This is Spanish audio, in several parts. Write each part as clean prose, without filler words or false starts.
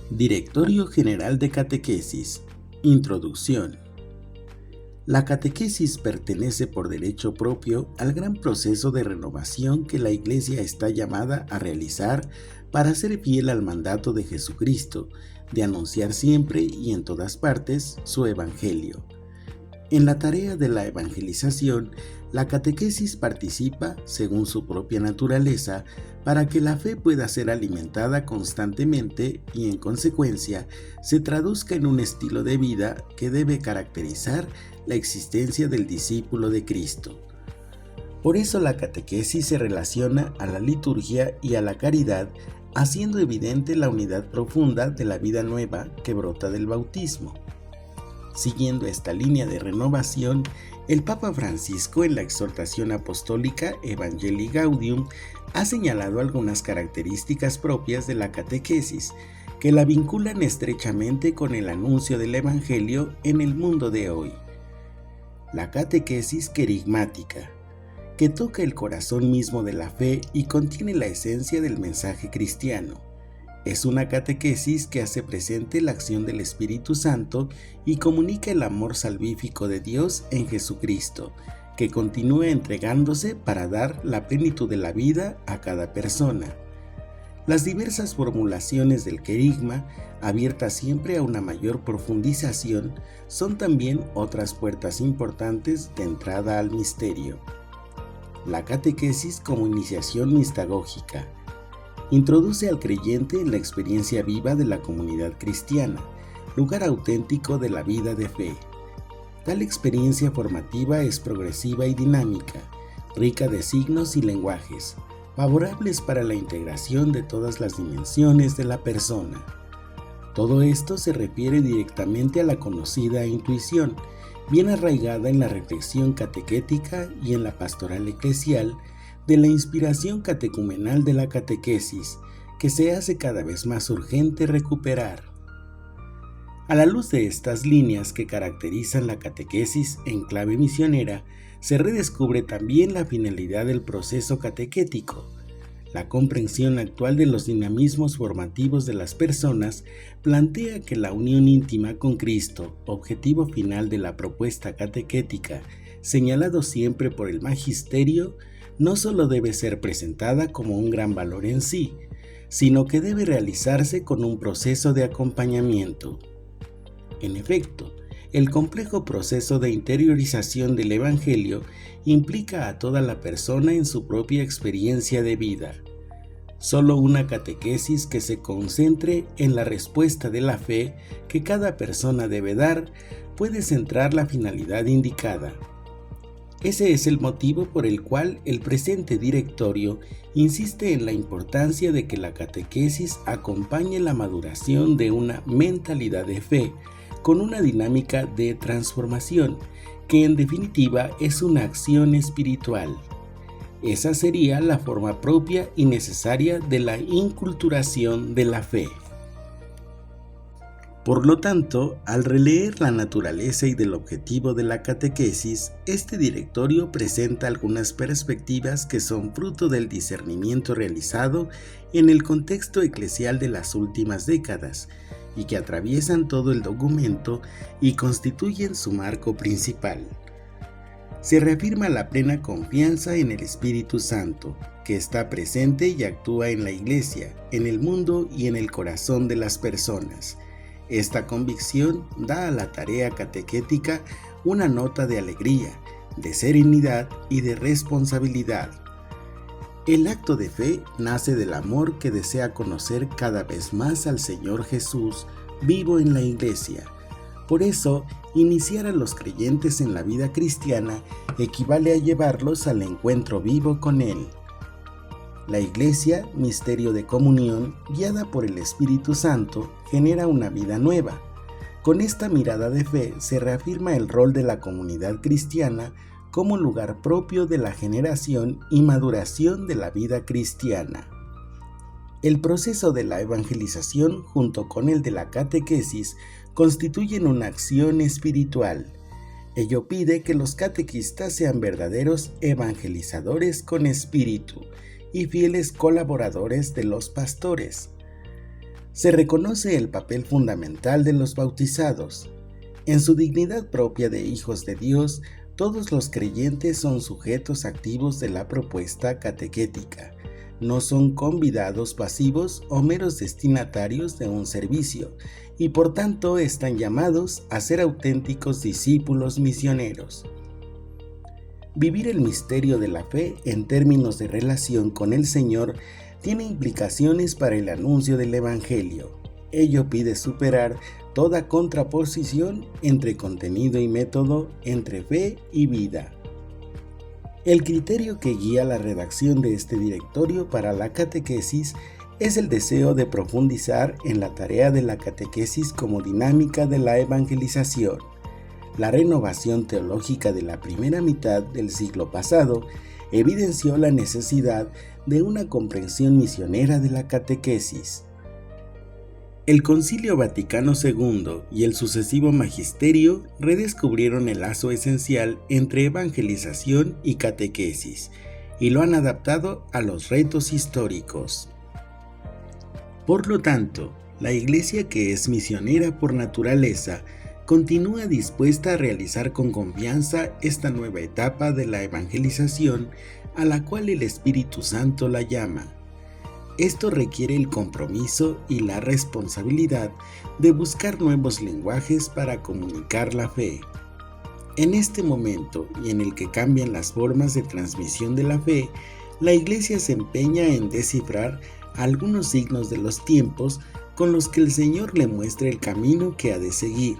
Directorio General de Catequesis. Introducción. La catequesis pertenece por derecho propio al gran proceso de renovación que la Iglesia está llamada a realizar para ser fiel al mandato de Jesucristo, de anunciar siempre y en todas partes su Evangelio. En la tarea de la evangelización, la catequesis participa, según su propia naturaleza, para que la fe pueda ser alimentada constantemente y, en consecuencia, se traduzca en un estilo de vida que debe caracterizar la existencia del discípulo de Cristo. Por eso la catequesis se relaciona a la liturgia y a la caridad, haciendo evidente la unidad profunda de la vida nueva que brota del bautismo. Siguiendo esta línea de renovación, el Papa Francisco, en la exhortación apostólica Evangelii Gaudium, ha señalado algunas características propias de la catequesis que la vinculan estrechamente con el anuncio del Evangelio en el mundo de hoy. La catequesis querigmática, que toca el corazón mismo de la fe y contiene la esencia del mensaje cristiano. Es una catequesis que hace presente la acción del Espíritu Santo y comunica el amor salvífico de Dios en Jesucristo, que continúa entregándose para dar la plenitud de la vida a cada persona. Las diversas formulaciones del querigma, abiertas siempre a una mayor profundización, son también otras puertas importantes de entrada al misterio. La catequesis como iniciación mistagógica introduce al creyente en la experiencia viva de la comunidad cristiana, lugar auténtico de la vida de fe. Tal experiencia formativa es progresiva y dinámica, rica de signos y lenguajes, favorables para la integración de todas las dimensiones de la persona. Todo esto se refiere directamente a la conocida intuición, bien arraigada en la reflexión catequética y en la pastoral eclesial, de la inspiración catecumenal de la catequesis, que se hace cada vez más urgente recuperar. A la luz de estas líneas que caracterizan la catequesis en clave misionera, se redescubre también la finalidad del proceso catequético. La comprensión actual de los dinamismos formativos de las personas plantea que la unión íntima con Cristo, objetivo final de la propuesta catequética, señalado siempre por el magisterio, no solo debe ser presentada como un gran valor en sí, sino que debe realizarse con un proceso de acompañamiento. En efecto, el complejo proceso de interiorización del Evangelio implica a toda la persona en su propia experiencia de vida. Solo una catequesis que se concentre en la respuesta de la fe que cada persona debe dar puede centrar la finalidad indicada. Ese es el motivo por el cual el presente directorio insiste en la importancia de que la catequesis acompañe la maduración de una mentalidad de fe con una dinámica de transformación, que en definitiva es una acción espiritual. Esa sería la forma propia y necesaria de la inculturación de la fe. Por lo tanto, al releer la naturaleza y del objetivo de la catequesis, este directorio presenta algunas perspectivas que son fruto del discernimiento realizado en el contexto eclesial de las últimas décadas y que atraviesan todo el documento y constituyen su marco principal. Se reafirma la plena confianza en el Espíritu Santo, que está presente y actúa en la Iglesia, en el mundo y en el corazón de las personas. Esta convicción da a la tarea catequética una nota de alegría, de serenidad y de responsabilidad. El acto de fe nace del amor que desea conocer cada vez más al Señor Jesús vivo en la Iglesia. Por eso, iniciar a los creyentes en la vida cristiana equivale a llevarlos al encuentro vivo con Él. La Iglesia, misterio de comunión, guiada por el Espíritu Santo, genera una vida nueva. Con esta mirada de fe se reafirma el rol de la comunidad cristiana como lugar propio de la generación y maduración de la vida cristiana. El proceso de la evangelización junto con el de la catequesis constituyen una acción espiritual. Ello pide que los catequistas sean verdaderos evangelizadores con espíritu y fieles colaboradores de los pastores. Se reconoce el papel fundamental de los bautizados. En su dignidad propia de hijos de Dios, todos los creyentes son sujetos activos de la propuesta catequética. No son convidados pasivos o meros destinatarios de un servicio, y por tanto están llamados a ser auténticos discípulos misioneros. Vivir el misterio de la fe en términos de relación con el Señor tiene implicaciones para el anuncio del Evangelio. Ello pide superar toda contraposición entre contenido y método, entre fe y vida. El criterio que guía la redacción de este directorio para la catequesis es el deseo de profundizar en la tarea de la catequesis como dinámica de la evangelización. La renovación teológica de la primera mitad del siglo pasado evidenció la necesidad de una comprensión misionera de la catequesis. El Concilio Vaticano II y el sucesivo magisterio redescubrieron el lazo esencial entre evangelización y catequesis y lo han adaptado a los retos históricos. Por lo tanto, la Iglesia, que es misionera por naturaleza, continúa dispuesta a realizar con confianza esta nueva etapa de la evangelización a la cual el Espíritu Santo la llama. Esto requiere el compromiso y la responsabilidad de buscar nuevos lenguajes para comunicar la fe. En este momento y en el que cambian las formas de transmisión de la fe, la Iglesia se empeña en descifrar algunos signos de los tiempos con los que el Señor le muestra el camino que ha de seguir.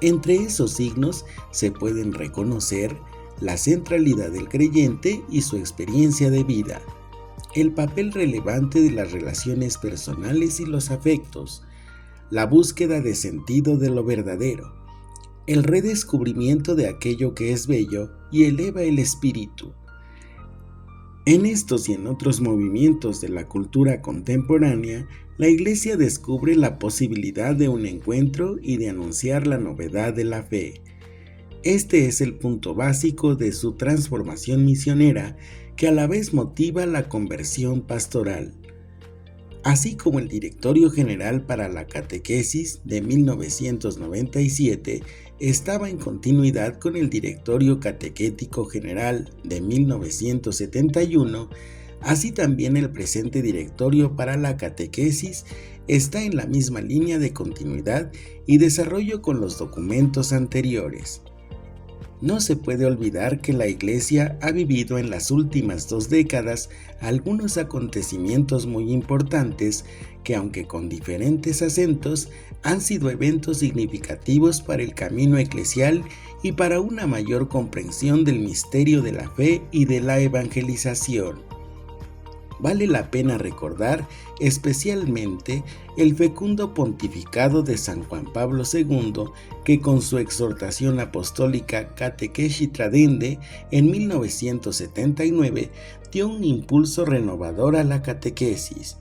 Entre esos signos se pueden reconocer la centralidad del creyente y su experiencia de vida, el papel relevante de las relaciones personales y los afectos, la búsqueda de sentido de lo verdadero, el redescubrimiento de aquello que es bello y eleva el espíritu. En estos y en otros movimientos de la cultura contemporánea, la Iglesia descubre la posibilidad de un encuentro y de anunciar la novedad de la fe. Este es el punto básico de su transformación misionera, que a la vez motiva la conversión pastoral. Así como el Directorio General para la Catequesis de 1997 estaba en continuidad con el Directorio Catequético General de 1971, así también el presente Directorio para la Catequesis está en la misma línea de continuidad y desarrollo con los documentos anteriores. No se puede olvidar que la Iglesia ha vivido en las últimas 2 décadas algunos acontecimientos muy importantes que, aunque con diferentes acentos, han sido eventos significativos para el camino eclesial y para una mayor comprensión del misterio de la fe y de la evangelización. Vale la pena recordar especialmente el fecundo pontificado de San Juan Pablo II, que con su exhortación apostólica Catequesi Tradende en 1979 dio un impulso renovador a la catequesis.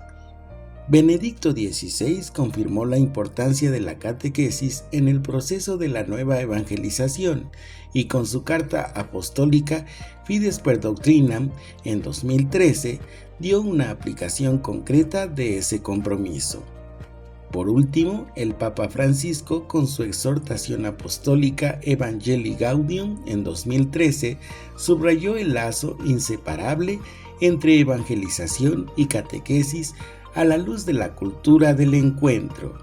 Benedicto XVI confirmó la importancia de la catequesis en el proceso de la nueva evangelización y con su carta apostólica Fides per Doctrinam en 2013 dio una aplicación concreta de ese compromiso. Por último, el Papa Francisco, con su exhortación apostólica Evangelii Gaudium en 2013, subrayó el lazo inseparable entre evangelización y catequesis a la luz de la cultura del encuentro.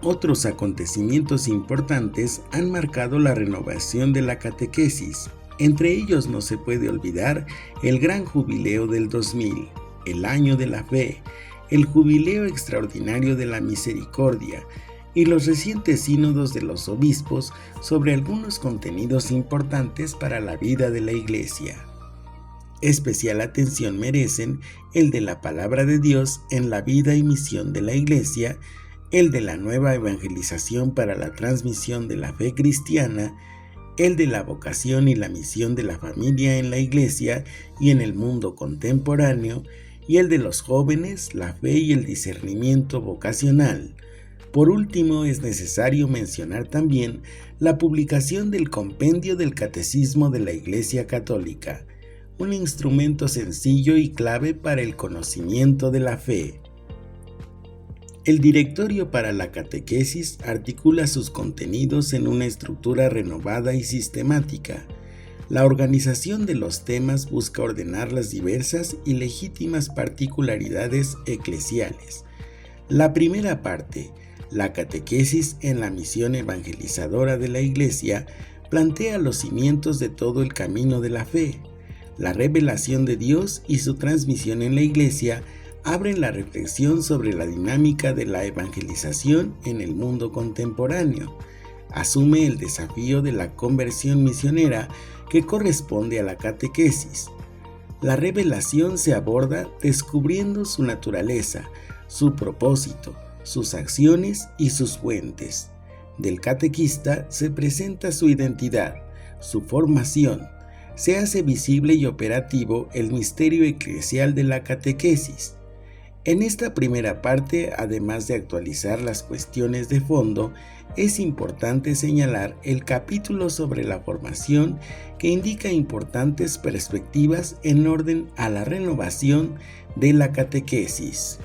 Otros acontecimientos importantes han marcado la renovación de la catequesis. Entre ellos no se puede olvidar el gran jubileo del 2000, el año de la fe, el jubileo extraordinario de la misericordia y los recientes sínodos de los obispos sobre algunos contenidos importantes para la vida de la Iglesia. Especial atención merecen el de la palabra de Dios en la vida y misión de la Iglesia, el de la nueva evangelización para la transmisión de la fe cristiana, el de la vocación y la misión de la familia en la Iglesia y en el mundo contemporáneo, y el de los jóvenes, la fe y el discernimiento vocacional. Por último, es necesario mencionar también la publicación del Compendio del Catecismo de la Iglesia Católica, un instrumento sencillo y clave para el conocimiento de la fe. El directorio para la catequesis articula sus contenidos en una estructura renovada y sistemática. La organización de los temas busca ordenar las diversas y legítimas particularidades eclesiales. La primera parte, la catequesis en la misión evangelizadora de la Iglesia, plantea los cimientos de todo el camino de la fe. La revelación de Dios y su transmisión en la Iglesia abren la reflexión sobre la dinámica de la evangelización en el mundo contemporáneo. Asume el desafío de la conversión misionera que corresponde a la catequesis. La revelación se aborda descubriendo su naturaleza, su propósito, sus acciones y sus fuentes. Del catequista se presenta su identidad, su formación. Se hace visible y operativo el misterio eclesial de la catequesis. En esta primera parte, además de actualizar las cuestiones de fondo, es importante señalar el capítulo sobre la formación que indica importantes perspectivas en orden a la renovación de la catequesis.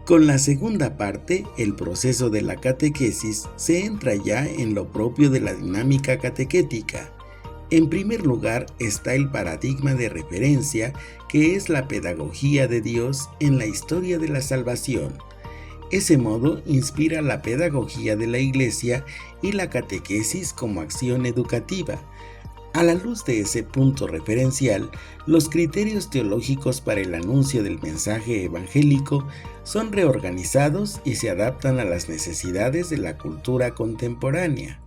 Con la segunda parte, el proceso de la catequesis, se entra ya en lo propio de la dinámica catequética. En primer lugar está el paradigma de referencia, que es la pedagogía de Dios en la historia de la salvación. Ese modo inspira la pedagogía de la Iglesia y la catequesis como acción educativa. A la luz de ese punto referencial, los criterios teológicos para el anuncio del mensaje evangélico son reorganizados y se adaptan a las necesidades de la cultura contemporánea.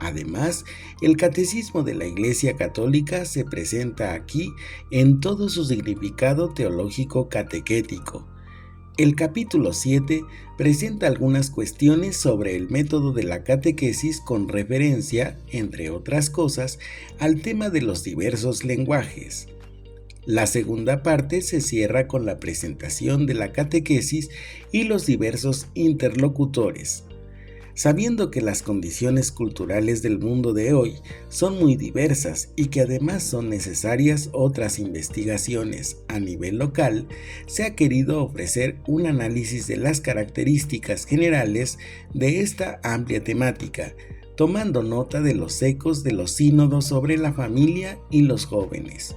Además, el catecismo de la Iglesia Católica se presenta aquí en todo su significado teológico catequético. El capítulo 7 presenta algunas cuestiones sobre el método de la catequesis con referencia, entre otras cosas, al tema de los diversos lenguajes. La segunda parte se cierra con la presentación de la catequesis y los diversos interlocutores. Sabiendo que las condiciones culturales del mundo de hoy son muy diversas y que además son necesarias otras investigaciones a nivel local, se ha querido ofrecer un análisis de las características generales de esta amplia temática, tomando nota de los ecos de los sínodos sobre la familia y los jóvenes.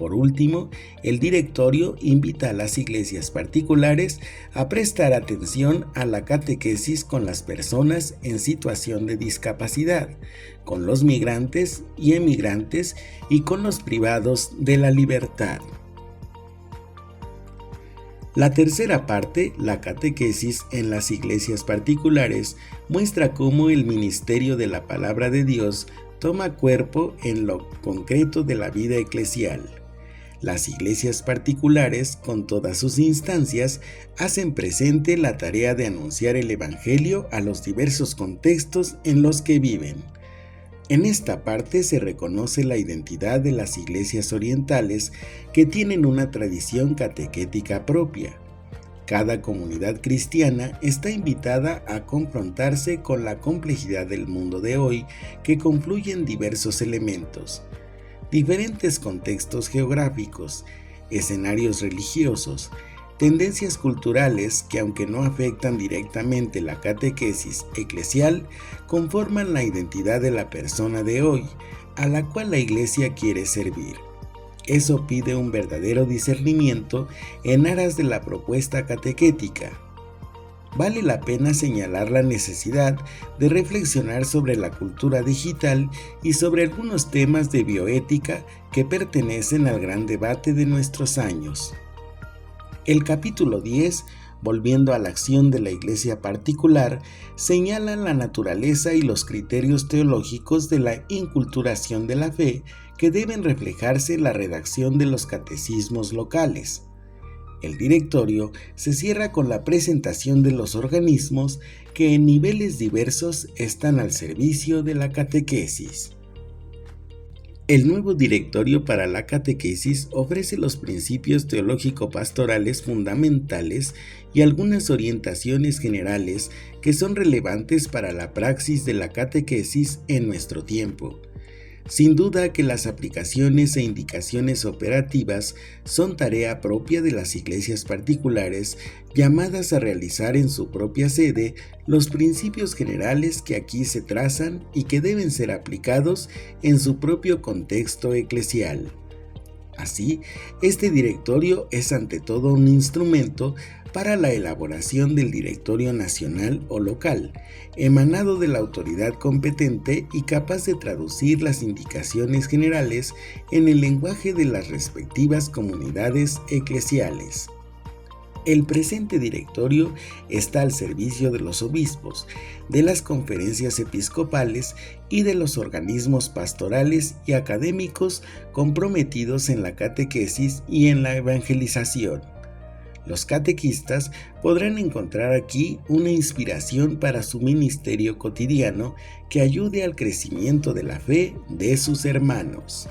Por último, el directorio invita a las iglesias particulares a prestar atención a la catequesis con las personas en situación de discapacidad, con los migrantes y emigrantes y con los privados de la libertad. La tercera parte, la catequesis en las iglesias particulares, muestra cómo el ministerio de la palabra de Dios toma cuerpo en lo concreto de la vida eclesial. Las iglesias particulares, con todas sus instancias, hacen presente la tarea de anunciar el Evangelio a los diversos contextos en los que viven. En esta parte se reconoce la identidad de las iglesias orientales que tienen una tradición catequética propia. Cada comunidad cristiana está invitada a confrontarse con la complejidad del mundo de hoy que confluyen diversos elementos. Diferentes contextos geográficos, escenarios religiosos, tendencias culturales que, aunque no afectan directamente la catequesis eclesial, conforman la identidad de la persona de hoy, a la cual la Iglesia quiere servir. Eso pide un verdadero discernimiento en aras de la propuesta catequética. Vale la pena señalar la necesidad de reflexionar sobre la cultura digital y sobre algunos temas de bioética que pertenecen al gran debate de nuestros años. El capítulo 10, volviendo a la acción de la Iglesia particular, señala la naturaleza y los criterios teológicos de la inculturación de la fe que deben reflejarse en la redacción de los catecismos locales. El directorio se cierra con la presentación de los organismos que en niveles diversos están al servicio de la catequesis. El nuevo directorio para la catequesis ofrece los principios teológico-pastorales fundamentales y algunas orientaciones generales que son relevantes para la praxis de la catequesis en nuestro tiempo. Sin duda que las aplicaciones e indicaciones operativas son tarea propia de las iglesias particulares, llamadas a realizar en su propia sede los principios generales que aquí se trazan y que deben ser aplicados en su propio contexto eclesial. Así, este directorio es ante todo un instrumento para la elaboración del directorio nacional o local, emanado de la autoridad competente y capaz de traducir las indicaciones generales en el lenguaje de las respectivas comunidades eclesiales. El presente directorio está al servicio de los obispos, de las conferencias episcopales y de los organismos pastorales y académicos comprometidos en la catequesis y en la evangelización. Los catequistas podrán encontrar aquí una inspiración para su ministerio cotidiano que ayude al crecimiento de la fe de sus hermanos.